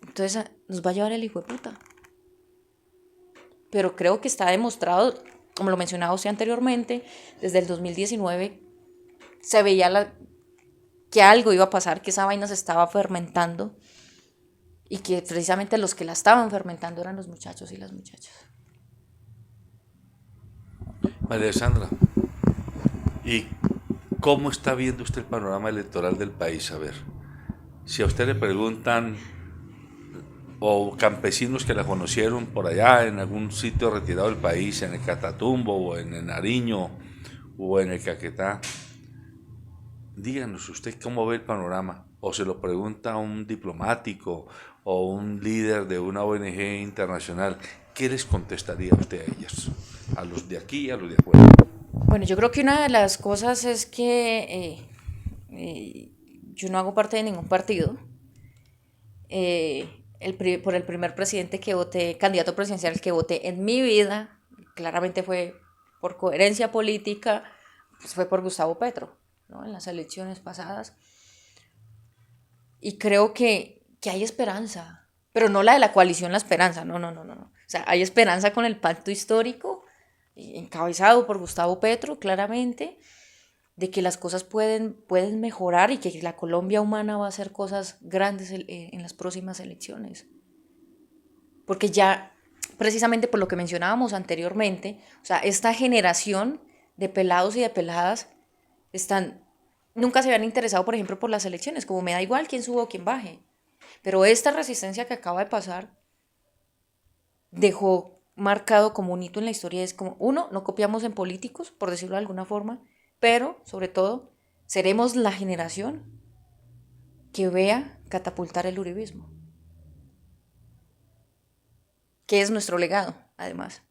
entonces nos va a llevar el hijo de puta. Pero creo que está demostrado, como lo mencionaba usted anteriormente, desde el 2019 se veía que algo iba a pasar, que esa vaina se estaba fermentando, y que precisamente los que la estaban fermentando eran los muchachos y las muchachas.
María Sandra, ¿y cómo está viendo usted el panorama electoral del país? A ver, si a usted le preguntan, o campesinos que la conocieron por allá en algún sitio retirado del país, en el Catatumbo o en el Nariño o en el Caquetá, díganos usted cómo ve el panorama, o se lo pregunta a un diplomático o un líder de una ONG internacional, ¿qué les contestaría usted a ellos? A los de aquí y a los de afuera.
Bueno, yo creo que una de las cosas es que yo no hago parte de ningún partido. Por el primer presidente que voté, candidato presidencial que voté en mi vida, claramente fue por coherencia política, pues fue por Gustavo Petro, ¿no? En las elecciones pasadas. Y creo que hay esperanza, pero no la de la coalición La Esperanza, no. O sea, hay esperanza con el pacto histórico, encabezado por Gustavo Petro, claramente, de que las cosas pueden mejorar, y que la Colombia humana va a hacer cosas grandes en las próximas elecciones. Porque ya, precisamente por lo que mencionábamos anteriormente, o sea, esta generación de pelados y de peladas nunca se habían interesado, por ejemplo, por las elecciones, como me da igual quién suba o quién baje. Pero esta resistencia que acaba de pasar dejó marcado como un hito en la historia. Es como, no copiamos en políticos, por decirlo de alguna forma, pero sobre todo seremos la generación que vea catapultar el uribismo, que es nuestro legado, además.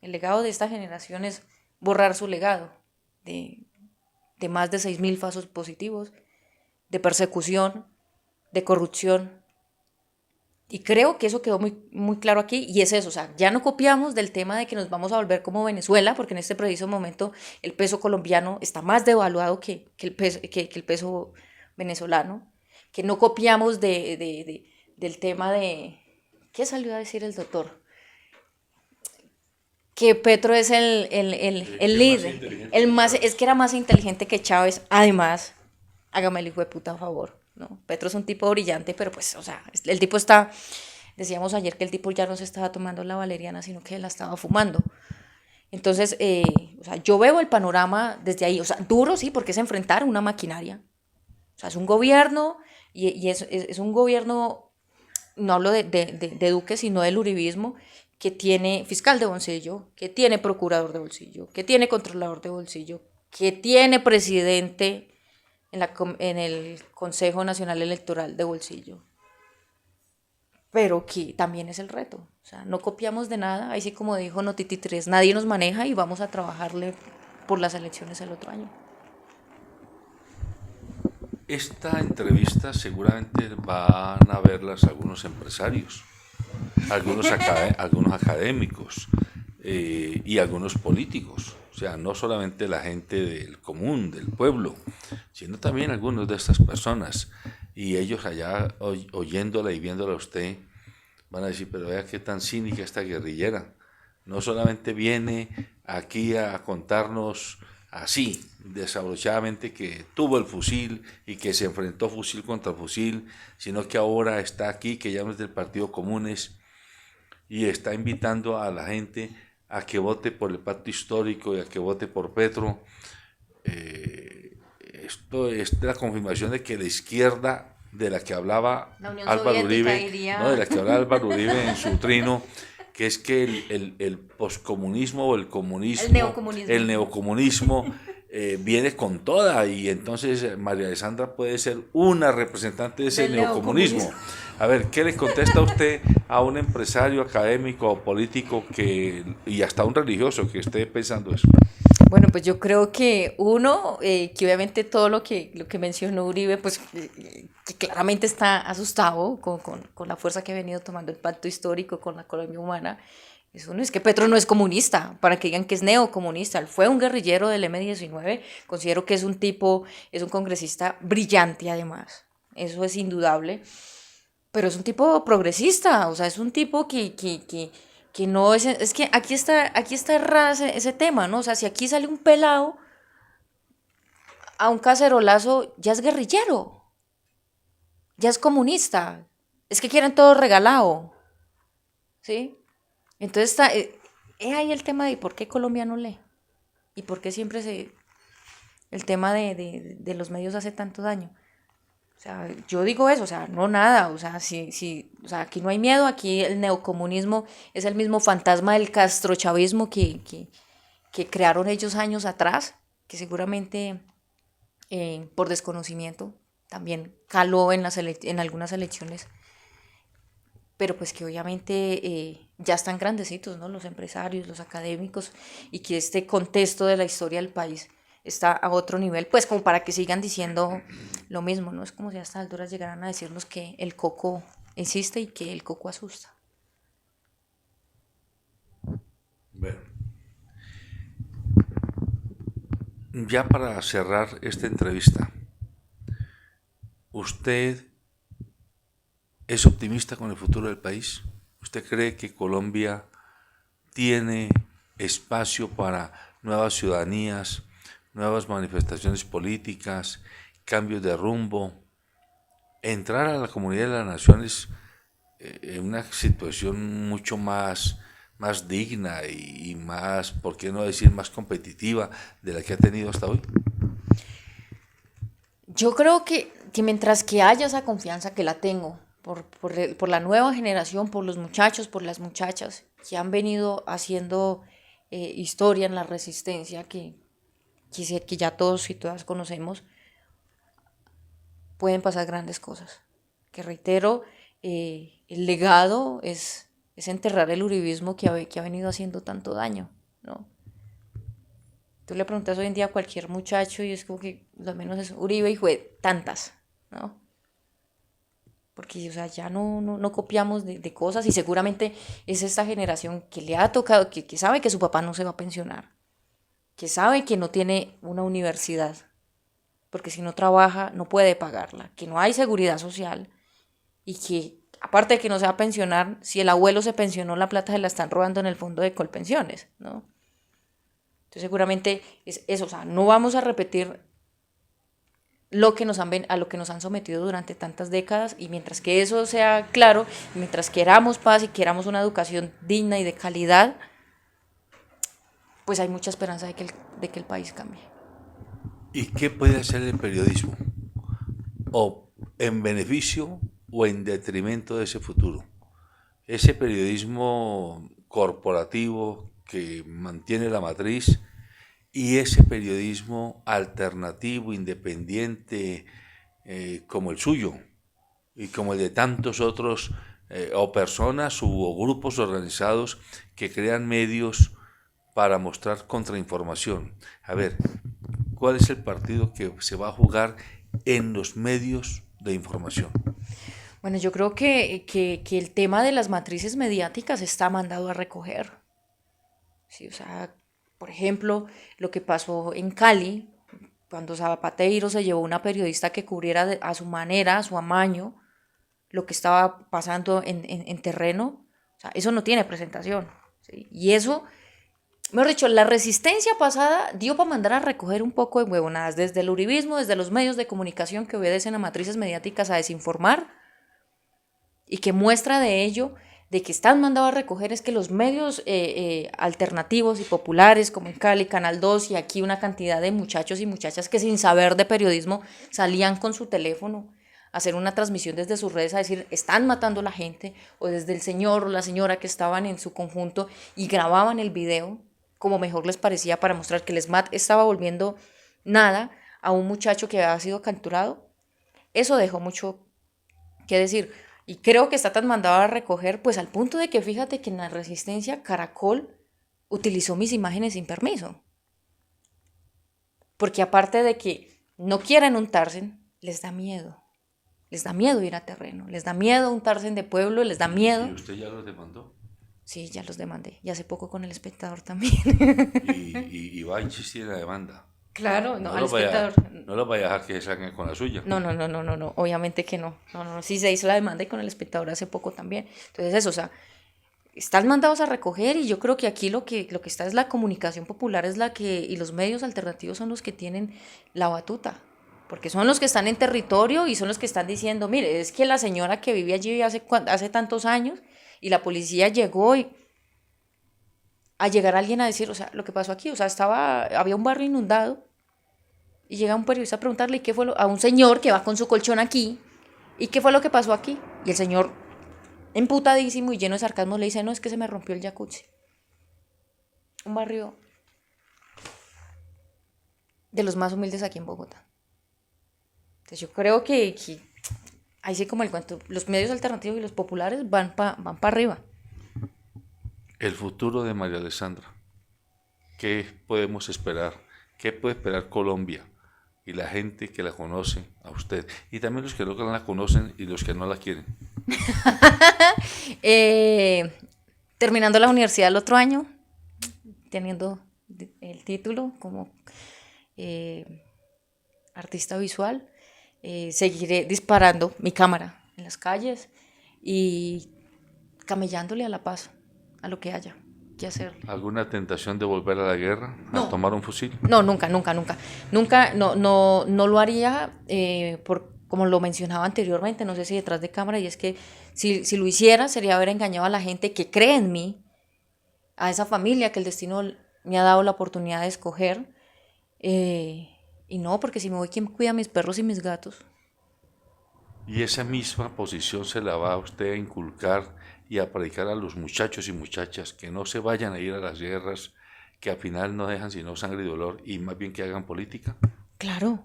El legado de esta generación es borrar su legado de más de 6.000 falsos positivos, de persecución, de corrupción. Y creo que eso quedó muy claro aquí, y es eso, o sea, ya no copiamos del tema de que nos vamos a volver como Venezuela, porque en este preciso momento el peso colombiano está más devaluado que el peso venezolano, que no copiamos del tema de, ¿qué salió a decir el doctor? que Petro es el líder, es que era más inteligente que Chávez, además, hágame el hijo de puta favor, ¿no? Petro es un tipo brillante, pero pues, o sea, el tipo está, decíamos ayer que el tipo ya no se estaba tomando la valeriana, sino que la estaba fumando. Entonces, o sea, yo veo el panorama desde ahí, o sea, duro sí, porque es enfrentar una maquinaria. O sea, es un gobierno, y es un gobierno, no hablo de Duque, sino del uribismo, que tiene fiscal de bolsillo, que tiene procurador de bolsillo, que tiene controlador de bolsillo, que tiene presidente en el Consejo Nacional Electoral de bolsillo. Pero que también es el reto. O sea, no copiamos de nada, ahí sí como dijo Notiti 3, nadie nos maneja y vamos a trabajarle por las elecciones el otro año.
Esta entrevista seguramente van a verlas algunos empresarios, algunos académicos y algunos políticos. O sea, no solamente la gente del común, del pueblo, sino también algunos de estas personas. Y ellos allá oyéndola y viéndola a usted van a decir, pero vea qué tan cínica esta guerrillera. No solamente viene aquí a contarnos así, desabrochadamente, que tuvo el fusil y que se enfrentó fusil contra fusil, sino que ahora está aquí, que ya no es del Partido Comunes, y está invitando a la gente a que vote por el pacto histórico y a que vote por Petro. Esto es la confirmación de que la izquierda de la que hablaba Álvaro Uribe, ¿no? De la que hablaba Álvaro Uribe en su trino, que es que el poscomunismo o el comunismo, el neocomunismo viene con toda, y entonces María Alessandra puede ser una representante de ese neocomunismo. A ver, ¿qué le contesta usted a un empresario académico o político y hasta un religioso que esté pensando eso?
Bueno, pues yo creo que uno, que obviamente todo lo que mencionó Uribe, pues que claramente está asustado con la fuerza que ha venido tomando el pacto histórico con la Colombia humana. Es que Petro no es comunista, para que digan que es neocomunista. Él fue un guerrillero del M-19, considero que es un tipo, es un congresista brillante además, eso es indudable, pero es un tipo progresista, o sea, es un tipo que no es que aquí está errado ese tema, ¿no? O sea, si aquí sale un pelado a un cacerolazo, ya es guerrillero, ya es comunista, es que quieren todo regalado, ¿sí? Entonces es ahí el tema de por qué Colombia no lee y por qué siempre el tema de los medios hace tanto daño. O sea, yo digo eso, o sea, no nada, o sea, o sea, aquí no hay miedo, aquí el neocomunismo es el mismo fantasma del castrochavismo que crearon ellos años atrás, que seguramente por desconocimiento también caló en algunas elecciones, pero pues que obviamente ya están grandecitos, ¿no? Los empresarios, los académicos, y que este contexto de la historia del país está a otro nivel, pues como para que sigan diciendo lo mismo, ¿no? Es como si a estas alturas llegaran a decirnos que el coco existe y que el coco asusta.
Bueno, ya para cerrar esta entrevista, ¿usted es optimista con el futuro del país? ¿Usted cree que Colombia tiene espacio para nuevas ciudadanías, nuevas manifestaciones políticas, cambios de rumbo, entrar a la comunidad de las naciones en una situación mucho más digna y más, ¿por qué no decir más competitiva de la que ha tenido hasta hoy?
Yo creo que mientras que haya esa confianza, que la tengo, por la nueva generación, por los muchachos, por las muchachas que han venido haciendo historia en la resistencia, que ya todos y todas conocemos, pueden pasar grandes cosas. Que reitero, el legado es enterrar el uribismo que ha venido haciendo tanto daño, ¿no? Tú le preguntas hoy en día a cualquier muchacho y es como que lo menos es Uribe y fue tantas, ¿no? Porque, o sea, ya no copiamos de cosas, y seguramente es esta generación que le ha tocado, que sabe que su papá no se va a pensionar, que sabe que no tiene una universidad, porque si no trabaja no puede pagarla, que no hay seguridad social, y que Aparte de que no se va a pensionar, si el abuelo se pensionó, la plata se la están robando en el fondo de Colpensiones, ¿no? Entonces seguramente es eso, o sea, no vamos a repetir a lo que nos han sometido durante tantas décadas, y mientras que eso sea claro, mientras queramos paz y queramos una educación digna y de calidad, pues hay mucha esperanza de que el país cambie.
¿Y qué puede hacer el periodismo? ¿O en beneficio o en detrimento de ese futuro? Ese periodismo corporativo que mantiene la matriz y ese periodismo alternativo, independiente, como el suyo y como el de tantos otros, o personas o grupos organizados que crean medios para mostrar contrainformación. A ver, ¿cuál es el partido que se va a jugar en los medios de información?
Bueno, yo creo que el tema de las matrices mediáticas está mandado a recoger. Sí, o sea, por ejemplo, lo que pasó en Cali, cuando Zapatero se llevó una periodista que cubriera a su manera, a su amaño, lo que estaba pasando en terreno, o sea, eso no tiene presentación. ¿Sí? Y eso, mejor dicho, la resistencia pasada dio para mandar a recoger un poco de huevonadas, desde el uribismo, desde los medios de comunicación que obedecen a matrices mediáticas a desinformar, y que muestra de ello, de que están mandados a recoger, es que los medios alternativos y populares, como en Cali, Canal 2, y aquí una cantidad de muchachos y muchachas que sin saber de periodismo salían con su teléfono a hacer una transmisión desde sus redes a decir, están matando a la gente, o desde el señor o la señora que estaban en su conjunto y grababan el video como mejor les parecía para mostrar que el SMAT estaba volviendo nada a un muchacho que había sido capturado. Eso dejó mucho que decir. Y creo que está tan mandado a recoger, pues al punto de que fíjate que en la resistencia Caracol utilizó mis imágenes sin permiso. Porque aparte de que no quieren untarse, les da miedo. Les da miedo ir a terreno, les da miedo untarse de pueblo, les da miedo.
¿Y usted ya los demandó?
Sí, ya los demandé. Y hace poco con El Espectador también.
Y va a insistir en la demanda.
Claro, no, al
No
Espectador.
lo vaya a dejar que salgan con la suya.
No, obviamente que no. No, sí se hizo la demanda y con El Espectador hace poco también. Entonces eso, o sea, están mandados a recoger, y yo creo que aquí lo que está es la comunicación popular, es la que, y los medios alternativos son los que tienen la batuta, porque son los que están en territorio y son los que están diciendo, mire, es que la señora que vivía allí hace tantos años y la policía llegó y a llegar alguien a decir, o sea, lo que pasó aquí, o sea, había un barrio inundado y llega un periodista a preguntarle qué fue a un señor que va con su colchón aquí, y qué fue lo que pasó aquí, y el señor emputadísimo y lleno de sarcasmo le dice, no, es que se me rompió el jacuzzi. Un barrio de los más humildes aquí en Bogotá. Entonces yo creo que ahí sí, como el cuento, los medios alternativos y los populares van pa arriba.
El futuro de María Alessandra. ¿Qué podemos esperar? ¿Qué puede esperar Colombia y la gente que la conoce a usted? Y también los que no la conocen y los que no la quieren.
Terminando la universidad el otro año, teniendo el título como artista visual, seguiré disparando mi cámara en las calles y camellándole a la paz, a lo que haya que hacer.
¿Alguna tentación de volver a la guerra?
No.
¿A tomar un fusil?
No, nunca, no lo haría, como lo mencionaba anteriormente, no sé si detrás de cámara, y es que si lo hiciera sería haber engañado a la gente que cree en mí, a esa familia que el destino me ha dado la oportunidad de escoger, y no, porque si me voy, ¿quién cuida a mis perros y mis gatos?
Y esa misma posición se la va a usted a inculcar y a predicar a los muchachos y muchachas que no se vayan a ir a las guerras, que al final no dejan sino sangre y dolor, y más bien que hagan política.
Claro,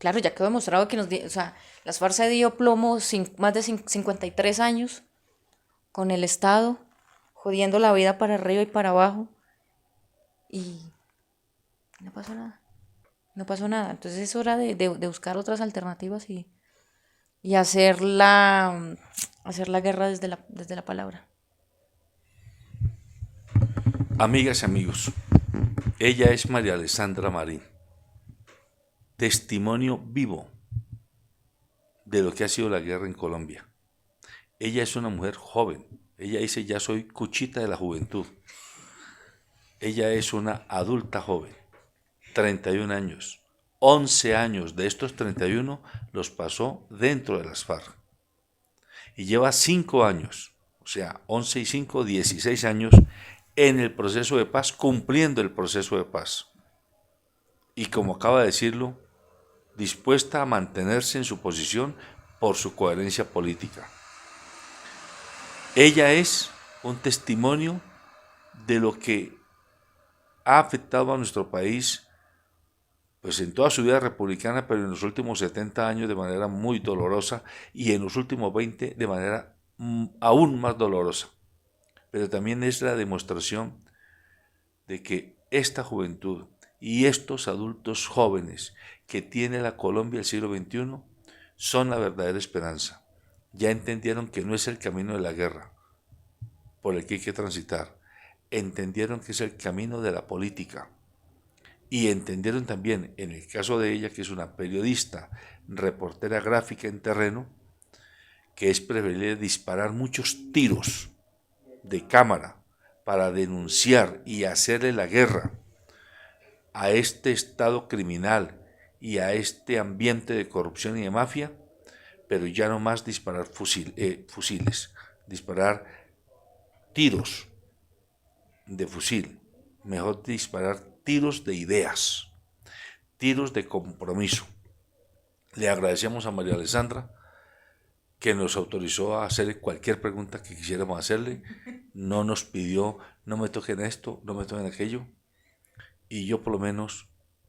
ya quedó demostrado que o sea, las FARC se dio plomo más de 53 años con el Estado, jodiendo la vida para arriba y para abajo, y no pasó nada. Entonces es hora de buscar otras alternativas y hacer la guerra desde la palabra.
Amigas y amigos, ella es María Alessandra Marín, testimonio vivo de lo que ha sido la guerra en Colombia. ella es una mujer joven. Ella dice, ya soy cuchita de la juventud. Ella es una adulta joven, 31 años. 11 años de estos 31 los pasó dentro de las FARC. Y lleva 5 años, o sea, 11 y 5, 16 años en el proceso de paz, cumpliendo el proceso de paz. Y como acaba de decirlo, dispuesta a mantenerse en su posición por su coherencia política. Ella es un testimonio de lo que ha afectado a nuestro país, pues en toda su vida republicana, pero en los últimos 70 años de manera muy dolorosa y en los últimos 20 de manera aún más dolorosa. Pero también es la demostración de que esta juventud y estos adultos jóvenes que tiene la Colombia del siglo XXI son la verdadera esperanza. Ya entendieron que no es el camino de la guerra por el que hay que transitar. Entendieron que es el camino de la política. Y entendieron también, en el caso de ella, que es una periodista, reportera gráfica en terreno, que es preferible disparar muchos tiros de cámara para denunciar y hacerle la guerra a este estado criminal y a este ambiente de corrupción y de mafia, pero ya no más disparar fusiles, disparar tiros de fusil, mejor disparar tiros de ideas, tiros de compromiso. Le agradecemos a María Alessandra que nos autorizó a hacer cualquier pregunta que quisiéramos hacerle, no nos pidió, no me toquen esto, no me toquen aquello, y yo por lo menos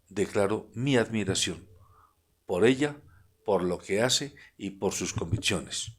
declaro mi admiración por ella, por lo que hace y por sus convicciones.